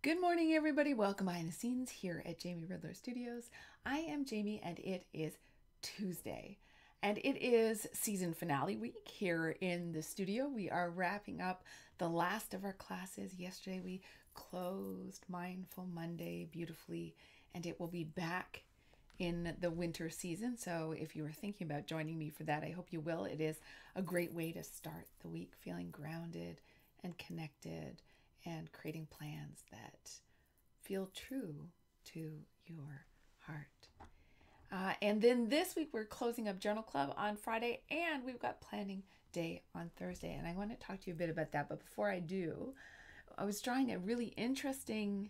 Good morning, everybody. Welcome behind the scenes here at Jamie Riddler Studios. I am Jamie, and it is Tuesday, and it is season finale week here in the studio. We are wrapping up the last of our classes. Yesterday, we closed Mindful Monday beautifully, and it will be back in the winter season. So, if you were thinking about joining me for that, I hope you will. It is a great way to start the week feeling grounded and connected and creating plans that feel true to your heart. And then this week we're closing up Journal Club on Friday, and we've got Planning Day on Thursday. And I want to talk to you a bit about that. But before I do, I was drawing a really interesting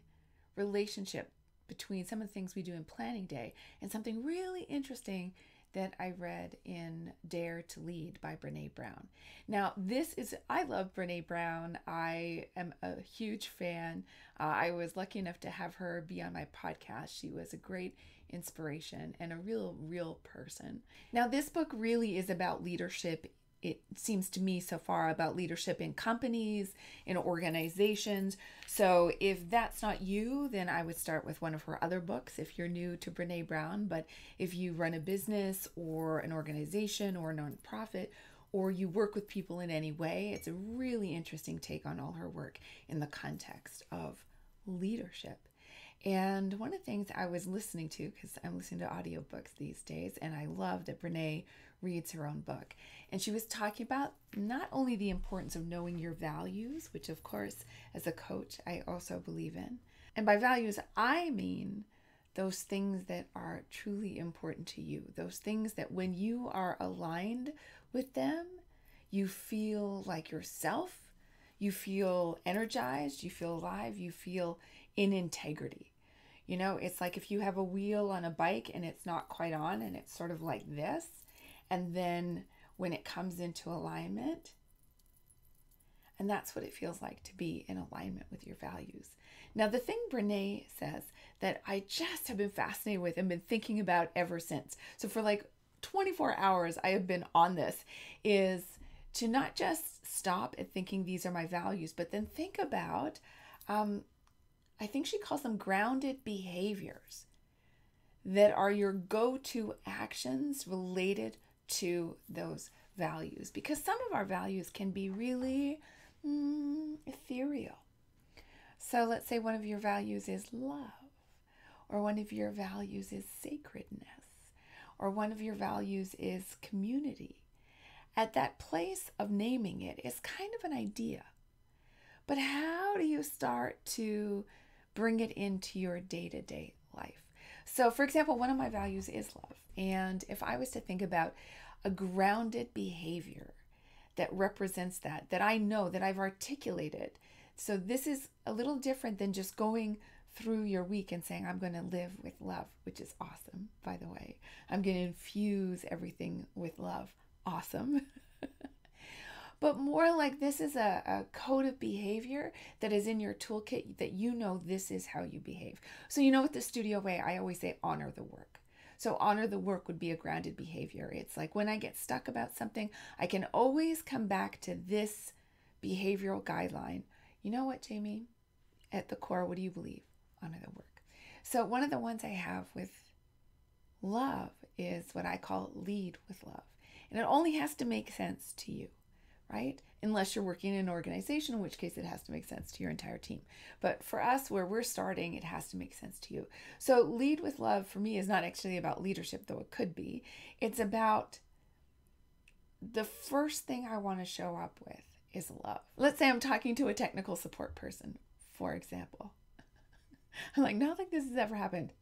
relationship between some of the things we do in Planning Day and something really interesting that I read in Dare to Lead by Brene Brown. Now, I love Brene Brown. I am a huge fan. I was lucky enough to have her be on my podcast. She was a great inspiration and a real person. Now, this book really is about leadership. It seems to me so far about leadership in companies, in organizations. So if that's not you, then I would start with one of her other books if you're new to Brene Brown. But if you run a business or an organization or a nonprofit, or you work with people in any way, it's a really interesting take on all her work in the context of leadership. And one of the things I was listening to, because I'm listening to audiobooks these days, and I love that Brene reads her own book. And she was talking about not only the importance of knowing your values, which of course, as a coach, I also believe in. And by values, I mean those things that are truly important to you, those things that when you are aligned with them, you feel like yourself, you feel energized, you feel alive, you feel in integrity. You know, it's like if you have a wheel on a bike and it's not quite on and it's sort of like this, and then when it comes into alignment, and that's what it feels like to be in alignment with your values. Now, the thing Brene says that I just have been fascinated with and been thinking about ever since, so for like 24 hours I have been on this, is to not just stop at thinking these are my values, but then think about, I think she calls them grounded behaviors that are your go-to actions related to those values. Because some of our values can be really ethereal. So let's say one of your values is love, or one of your values is sacredness, or one of your values is community. At that place of naming it is kind of an idea. But how do you start to bring it into your day-to-day life? So, for example, one of my values is love. And if I was to think about a grounded behavior that represents that I know, that I've articulated. So this is a little different than just going through your week and saying, I'm going to live with love, which is awesome, by the way. I'm going to infuse everything with love. Awesome. But more like this is a code of behavior that is in your toolkit that you know this is how you behave. So you know, with the studio way, I always say honor the work. So honor the work would be a grounded behavior. It's like when I get stuck about something, I can always come back to this behavioral guideline. You know what, Jamie? At the core, what do you believe? Honor the work. So one of the ones I have with love is what I call lead with love. And it only has to make sense to you, right? Unless you're working in an organization, in which case it has to make sense to your entire team. But for us, where we're starting, it has to make sense to you. So lead with love for me is not actually about leadership, though it could be. It's about the first thing I want to show up with is love. Let's say I'm talking to a technical support person, for example. I'm like, not like this has ever happened.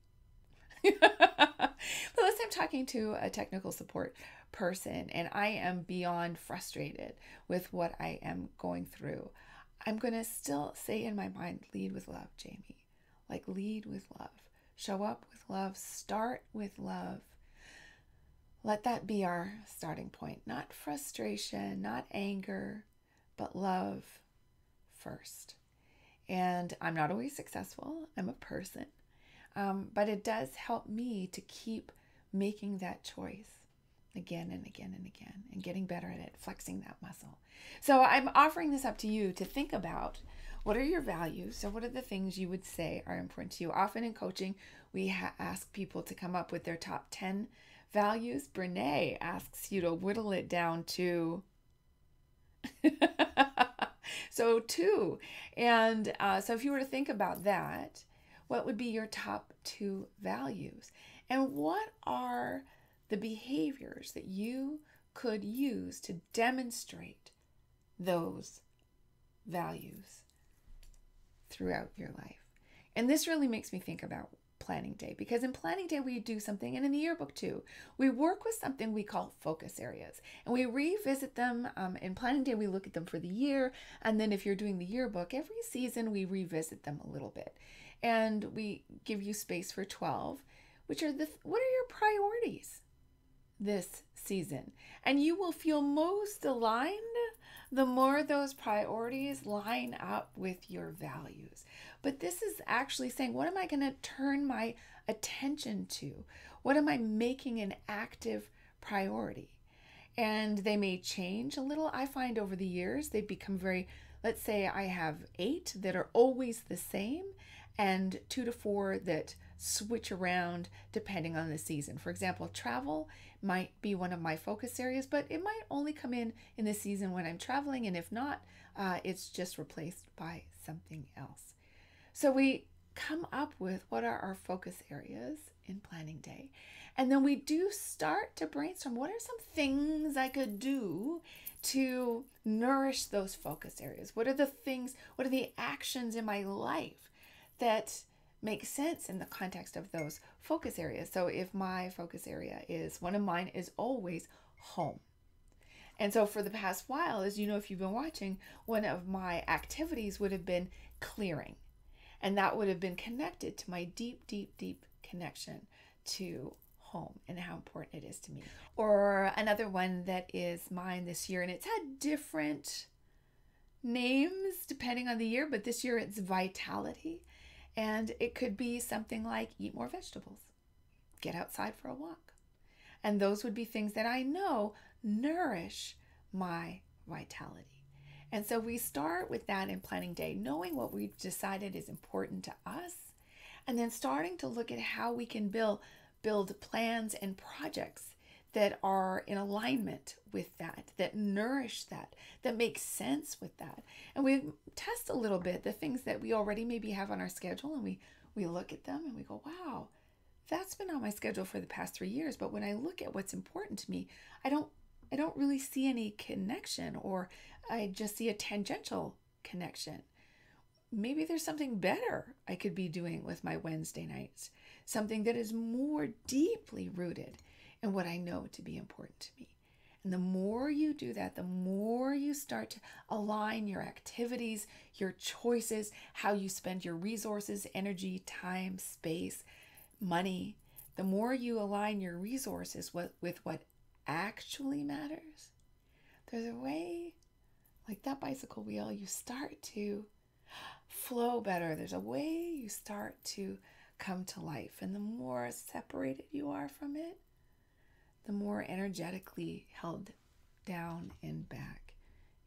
But let's say I'm talking to a technical support person and I am beyond frustrated with what I am going through. I'm going to still say in my mind, lead with love, Jamie. Like, lead with love. Show up with love. Start with love. Let that be our starting point. Not frustration, not anger, but love first. And I'm not always successful. I'm a person. But it does help me to keep making that choice. again and again and again, and getting better at it, flexing that muscle. So I'm offering this up to you to think about, what are your values? So what are the things you would say are important to you? Often in coaching, we ask people to come up with their top 10 values. Brene asks you to whittle it down to so 2. And so if you were to think about that, what would be your top 2 values? And what are the behaviors that you could use to demonstrate those values throughout your life? And this really makes me think about planning day, because in planning day we do something, and in the yearbook too, we work with something we call focus areas, and we revisit them. In planning day we look at them for the year, and then if you're doing the yearbook, every season we revisit them a little bit, and we give you space for 12, which are what are your priorities this season? And you will feel most aligned the more those priorities line up with your values. But this is actually saying, what am I going to turn my attention to? What am I making an active priority? And they may change a little. I find over the years they've become very, let's say I have 8 that are always the same, and 2 to 4 that switch around depending on the season. For example, travel might be one of my focus areas, but it might only come in the season when I'm traveling, and if not, it's just replaced by something else. So we come up with what are our focus areas in planning day, and then we do start to brainstorm, what are some things I could do to nourish those focus areas? What are the things, what are the actions in my life that make sense in the context of those focus areas? So if my focus area is, one of mine is always home. And so for the past while, as you know, if you've been watching, one of my activities would have been clearing. And that would have been connected to my deep, deep, deep connection to home and how important it is to me. Or another one that is mine this year, and it's had different names depending on the year, but this year it's vitality. And it could be something like eat more vegetables, get outside for a walk. And those would be things that I know nourish my vitality. And so we start with that in planning day, knowing what we've decided is important to us, and then starting to look at how we can build plans and projects that are in alignment with that, that nourish that, that make sense with that. And we test a little bit the things that we already maybe have on our schedule, and we look at them and we go, wow, that's been on my schedule for the past 3 years. But when I look at what's important to me, I don't really see any connection, or I just see a tangential connection. Maybe there's something better I could be doing with my Wednesday nights, something that is more deeply rooted in what I know to be important to me. And the more you do that, the more you start to align your activities, your choices, how you spend your resources, energy, time, space, money. The more you align your resources with what actually matters, there's a way, like that bicycle wheel, you start to flow better. There's a way you start to come to life. And the more separated you are from it, the more energetically held down and back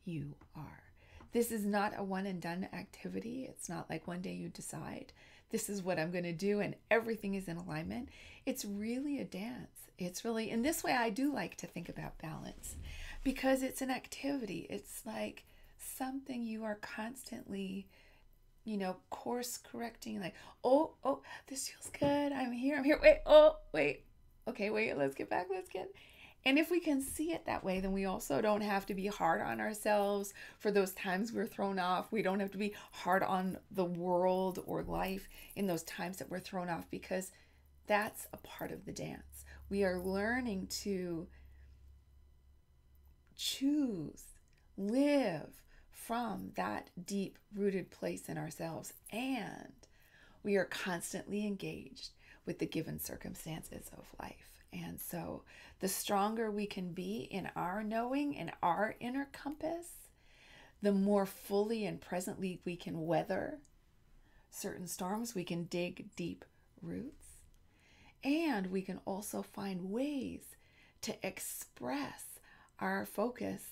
you are. This is not a one and done activity. It's not like one day you decide, this is what I'm going to do and everything is in alignment. It's really a dance. It's really, in this way, I do like to think about balance, because it's an activity. It's like something you are constantly, course correcting, like, oh, this feels good. I'm here. Wait. Okay, wait, let's get back. And if we can see it that way, then we also don't have to be hard on ourselves for those times we're thrown off. We don't have to be hard on the world or life in those times that we're thrown off, because that's a part of the dance. We are learning to choose, live from that deep-rooted place in ourselves, and we are constantly engaged with the given circumstances of life. And so the stronger we can be in our knowing and our inner compass, the more fully and presently we can weather certain storms. We can dig deep roots, and we can also find ways to express our focus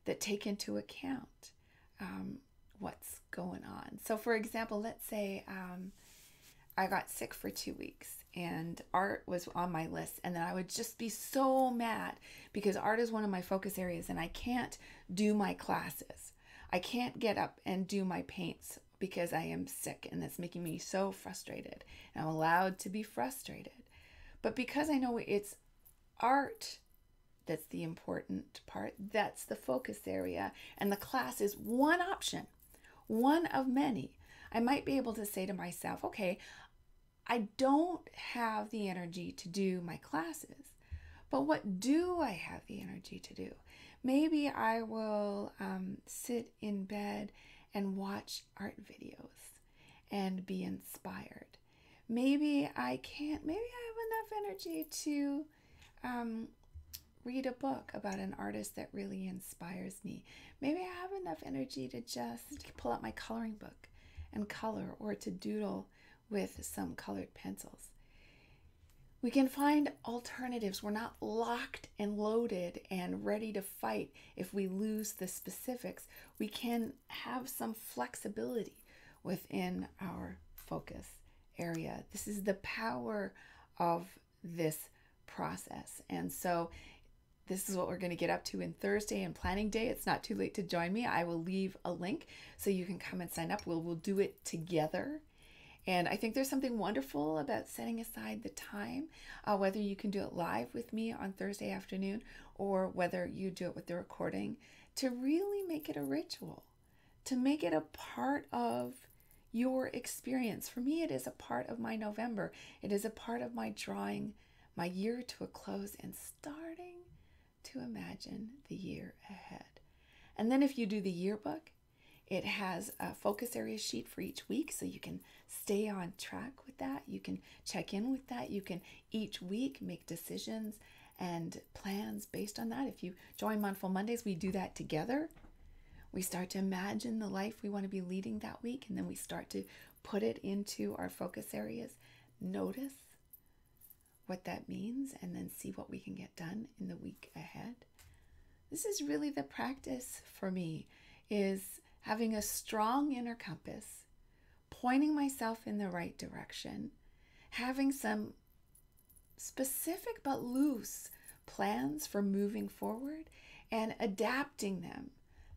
that take into account what's going on. So for example, let's say I got sick for 2 weeks and art was on my list, and then I would just be so mad because art is one of my focus areas and I can't do my classes. I can't get up and do my paints because I am sick, and that's making me so frustrated. And I'm allowed to be frustrated. But because I know it's art that's the important part, that's the focus area, and the class is one option, one of many, I might be able to say to myself, okay, I don't have the energy to do my classes, but what do I have the energy to do? Maybe I will sit in bed and watch art videos and be inspired. Maybe I have enough energy to read a book about an artist that really inspires me. Maybe I have enough energy to just pull out my coloring book and color, or to doodle with some colored pencils. We can find alternatives. We're not locked and loaded and ready to fight if we lose the specifics. We can have some flexibility within our focus area. This is the power of this process. And so this is what we're going to get up to in Thursday and planning day. It's not too late to join me. I will leave a link so you can come and sign up. We'll do it together. And I think there's something wonderful about setting aside the time, whether you can do it live with me on Thursday afternoon or whether you do it with the recording, to really make it a ritual, to make it a part of your experience. For me, it is a part of my November. It is a part of my drawing my year to a close and starting to imagine the year ahead. And then if you do the yearbook, it has a focus area sheet for each week, so you can stay on track with that. You can check in with that. You can each week make decisions and plans based on that. If you join Mindful Mondays, we do that together. We start to imagine the life we want to be leading that week, and then we start to put it into our focus areas. Notice what that means, and then see what we can get done in the week ahead. This is really the practice for me, is having a strong inner compass, pointing myself in the right direction, having some specific but loose plans for moving forward, and adapting them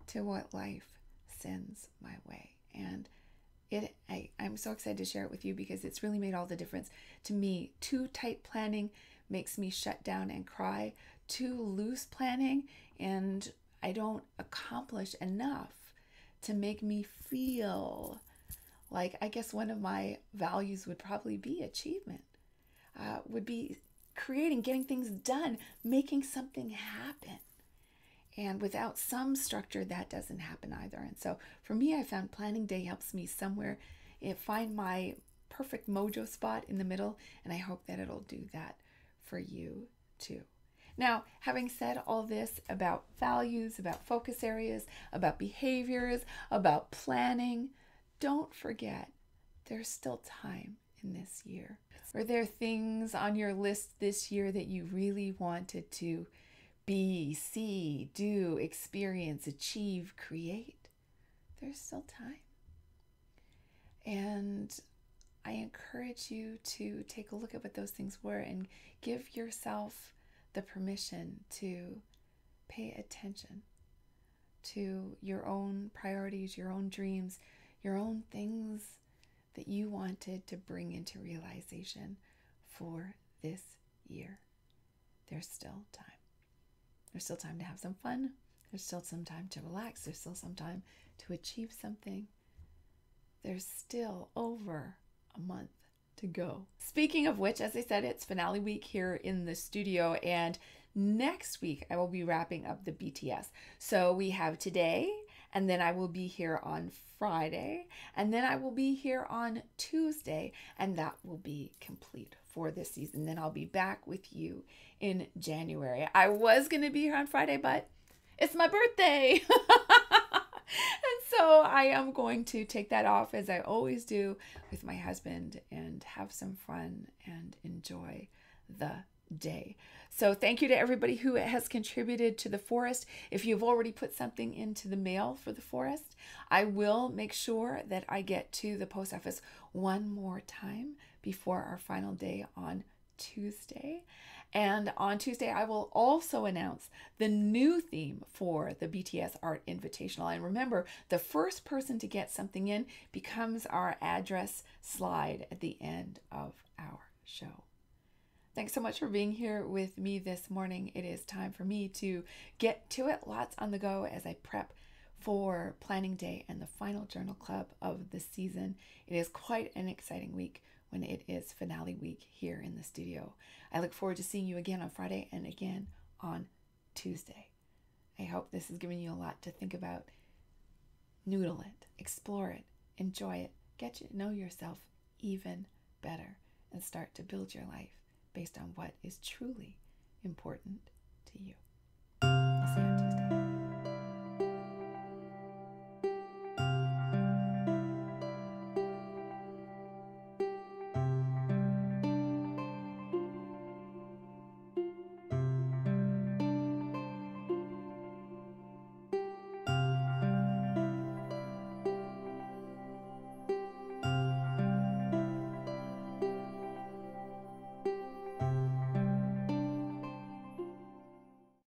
to what life sends my way. And I'm so excited to share it with you because it's really made all the difference to me. Too tight planning makes me shut down and cry. Too loose planning, and I don't accomplish enough to make me feel like, I guess one of my values would probably be achievement, would be getting things done, making something happen. And without some structure, that doesn't happen either. And so for me, I found planning day helps me somewhere find my perfect mojo spot in the middle, and I hope that it'll do that for you too. Now, having said all this about values, about focus areas, about behaviors, about planning, don't forget there's still time in this year. Are there things on your list this year that you really wanted to be, see, do, experience, achieve, create? There's still time. And I encourage you to take a look at what those things were and give yourself the permission to pay attention to your own priorities, your own dreams, your own things that you wanted to bring into realization for this year. There's still time. There's still time to have some fun. There's still some time to relax. There's still some time to achieve something. There's still over a month to go. Speaking of which, as I said, it's finale week here in the studio, and next week I will be wrapping up the BTS. So we have today, and then I will be here on Friday, and then I will be here on Tuesday, and that will be complete for this season. Then I'll be back with you in January. I was going to be here on Friday, but it's my birthday. And so I am going to take that off, as I always do, with my husband and have some fun and enjoy the day. So thank you to everybody who has contributed to the forest. If you've already put something into the mail for the forest, I will make sure that I get to the post office one more time before our final day on Tuesday. And on Tuesday, I will also announce the new theme for the BTS Art Invitational. And remember, the first person to get something in becomes our address slide at the end of our show. Thanks so much for being here with me this morning. It is time for me to get to it. Lots on the go as I prep for planning day and the final journal club of the season. It is quite an exciting week when it is finale week here in the studio. I look forward to seeing you again on Friday and again on Tuesday. I hope this has given you a lot to think about. Noodle it, explore it, enjoy it, get to know yourself even better, and start to build your life based on what is truly important to you. I'll see you on Tuesday.